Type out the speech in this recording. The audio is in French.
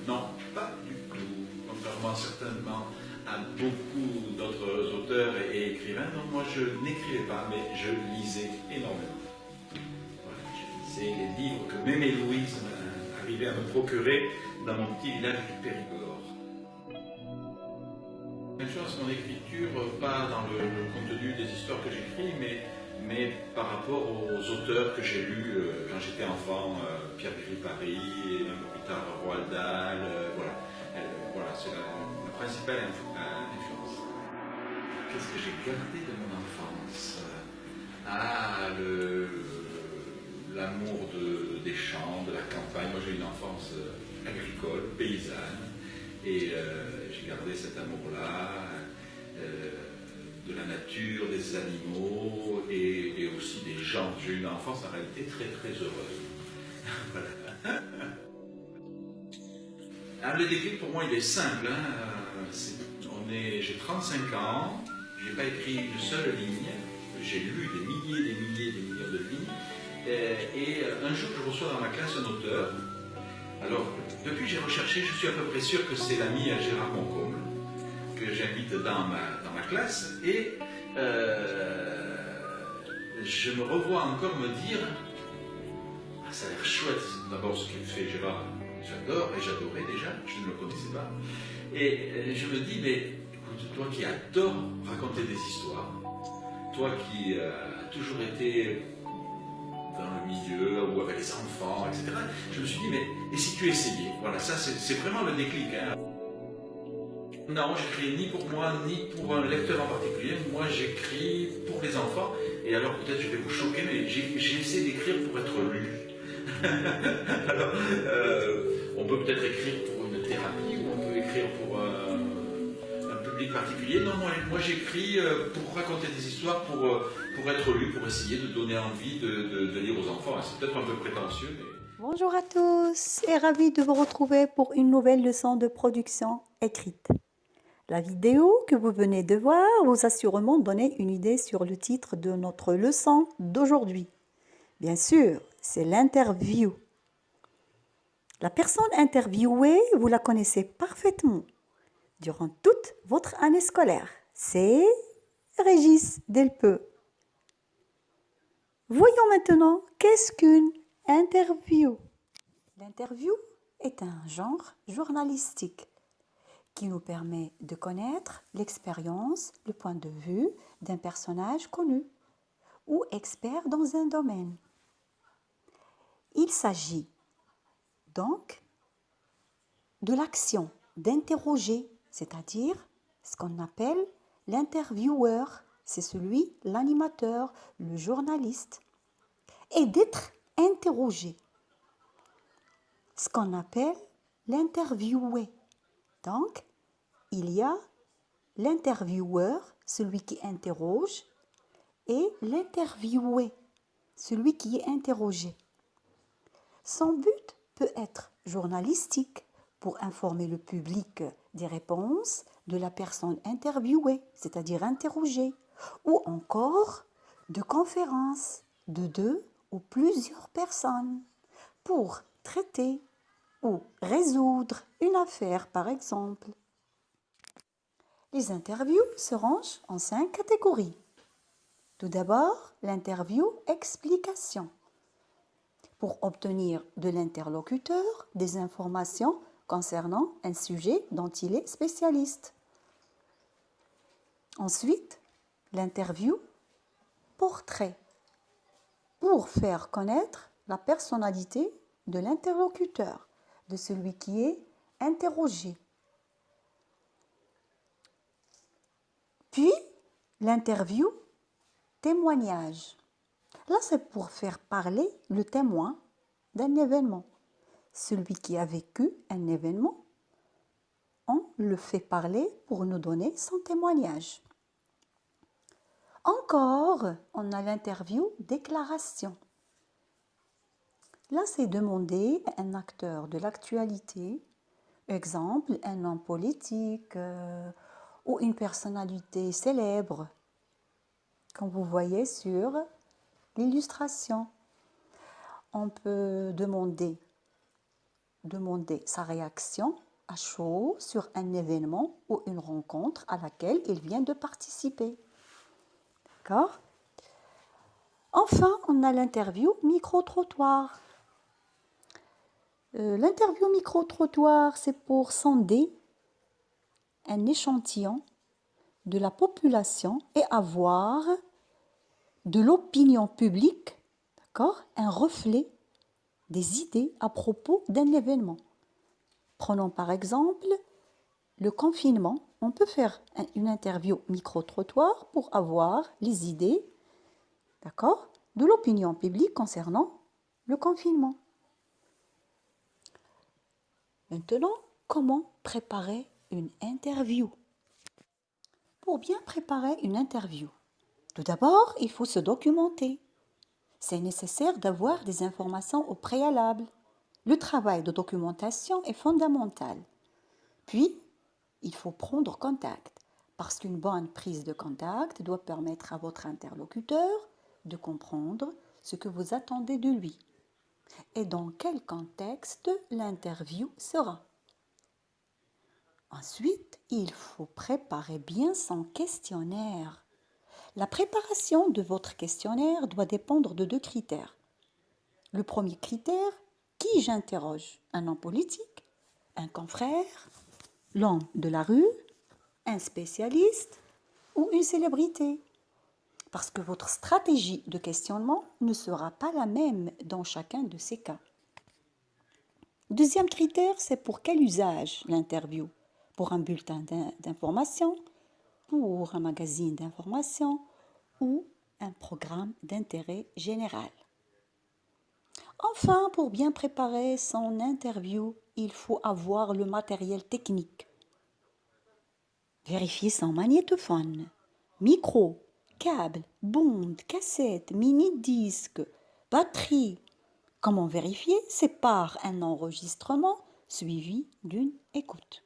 Non, pas du tout. Contrairement certainement à beaucoup d'autres auteurs et écrivains, non, moi je n'écrivais pas, mais je lisais énormément. Voilà, je lisais les livres que même Héloïse arrivait à me procurer dans mon petit village du Périgord. Influence mon écriture, pas dans le contenu des histoires que j'écris, mais par rapport aux auteurs que j'ai lus quand j'étais enfant, Pierre Paris, et un peu plus tard Roald Dahl, voilà. Voilà, c'est la principale influence. Qu'est-ce que j'ai gardé de mon enfance? Ah, l'amour des champs, de la campagne. Moi j'ai une enfance agricole, paysanne, et j'ai gardé cet amour-là de la nature, des animaux et aussi des gens. J'ai eu une enfance en réalité très très heureuse. Voilà. Ah, le déclic pour moi il est simple. J'ai 35 ans, j'ai pas écrit une seule ligne, j'ai lu des milliers, des milliers, des millions de lignes. Et un jour, je reçois dans ma classe un auteur. Alors, depuis, j'ai recherché, je suis à peu près sûr que c'est l'ami Gérard Moncomble, que j'invite dans ma classe. Et je me revois encore me dire, ah, ça a l'air chouette, d'abord ce qu'il fait Gérard, j'adore, et j'adorais déjà, je ne le connaissais pas. Et je me dis, mais écoute, toi qui adores raconter des histoires, toi qui as toujours été dans le milieu ou avec les enfants, etc. Je me suis dit, mais et si tu essayais? Voilà, ça c'est vraiment le déclic. Hein. Non, j'écris ni pour moi, ni pour un lecteur en particulier. Moi, j'écris pour les enfants. Et alors, peut-être je vais vous choquer, mais j'ai essayé d'écrire pour être lu. Alors, on peut peut-être écrire pour une thérapie, ou on peut écrire pour un public particulier. Non, moi j'écris pour raconter des histoires, pour être lu, pour essayer de donner envie de lire aux enfants. C'est peut-être un peu prétentieux, mais... Bonjour à tous et ravi de vous retrouver pour une nouvelle leçon de production écrite. La vidéo que vous venez de voir vous a sûrement donné une idée sur le titre de notre leçon d'aujourd'hui. Bien sûr, c'est l'interview. La personne interviewée, vous la connaissez parfaitement durant toute votre année scolaire. C'est Régis Delpeux. Voyons maintenant qu'est-ce qu'une interview. L'interview est un genre journalistique qui nous permet de connaître l'expérience, le point de vue d'un personnage connu ou expert dans un domaine. Il s'agit donc de l'action d'interroger, c'est-à-dire ce qu'on appelle l'intervieweur, c'est celui, l'animateur, le journaliste, et d'être interrogé, ce qu'on appelle l'interviewé. Donc, il y a l'intervieweur, celui qui interroge, et l'interviewé, celui qui est interrogé. Son but peut être journalistique pour informer le public des réponses de la personne interviewée, c'est-à-dire interrogée, ou encore de conférences de 2 ou plusieurs personnes pour traiter ou résoudre une affaire, par exemple. Les interviews se rangent en 5 catégories. Tout d'abord, l'interview explication. Pour obtenir de l'interlocuteur des informations concernant un sujet dont il est spécialiste. Ensuite, l'interview portrait. Pour faire connaître la personnalité de l'interlocuteur, de celui qui est interrogé. Puis, l'interview témoignage. Là, c'est pour faire parler le témoin d'un événement. Celui qui a vécu un événement, on le fait parler pour nous donner son témoignage. Encore, on a l'interview déclaration. Là, c'est demander à un acteur de l'actualité, exemple, un homme politique ou une personnalité célèbre, comme vous voyez sur l'illustration. On peut demander demander sa réaction à chaud sur un événement ou une rencontre à laquelle il vient de participer. D'accord? Enfin, on a l'interview micro-trottoir. L'interview micro-trottoir, c'est pour sonder un échantillon de la population et avoir de l'opinion publique, d'accord, un reflet des idées à propos d'un événement. Prenons par exemple le confinement. On peut faire une interview micro-trottoir pour avoir les idées, d'accord, de l'opinion publique concernant le confinement. Maintenant, comment préparer une interview? Pour bien préparer une interview, tout d'abord, il faut se documenter. C'est nécessaire d'avoir des informations au préalable. Le travail de documentation est fondamental. Puis, il faut prendre contact, parce qu'une bonne prise de contact doit permettre à votre interlocuteur de comprendre ce que vous attendez de lui et dans quel contexte l'interview sera. Ensuite, il faut préparer bien son questionnaire. La préparation de votre questionnaire doit dépendre de 2 critères. Le premier critère, qui j'interroge? Un homme politique, un confrère, l'homme de la rue, un spécialiste ou une célébrité? Parce que votre stratégie de questionnement ne sera pas la même dans chacun de ces cas. Deuxième critère, c'est pour quel usage l'interview? Pour un bulletin d'information, pour un magazine d'information ou un programme d'intérêt général. Enfin, pour bien préparer son interview, il faut avoir le matériel technique. Vérifier son magnétophone, micro, câble, bonde, cassette, mini-disque, batterie. Comment vérifier? C'est par un enregistrement suivi d'une écoute.